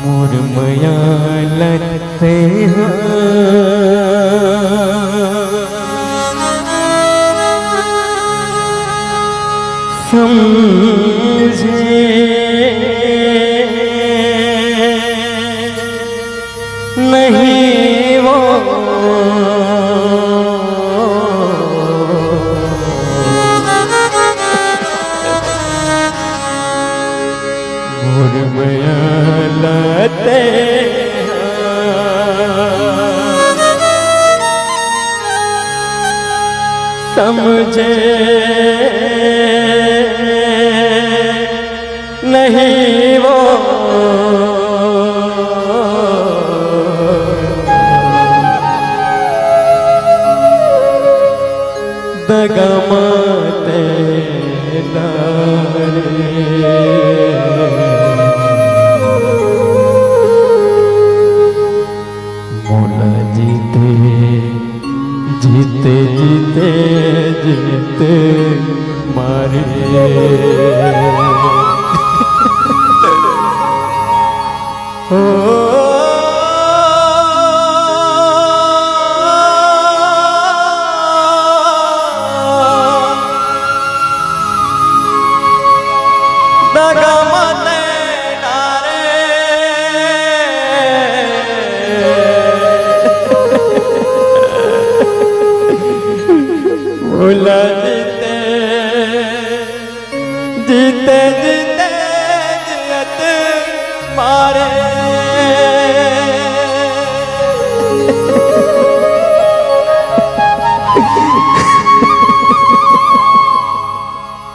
मुरमया लगते समझे नहीं वो मुरमया लगते समझे नहीं वो दगमते मोला जीते जीते जीते जीते मारे ओ दगमते डारे भूला जीते जीते जीते जियत मारे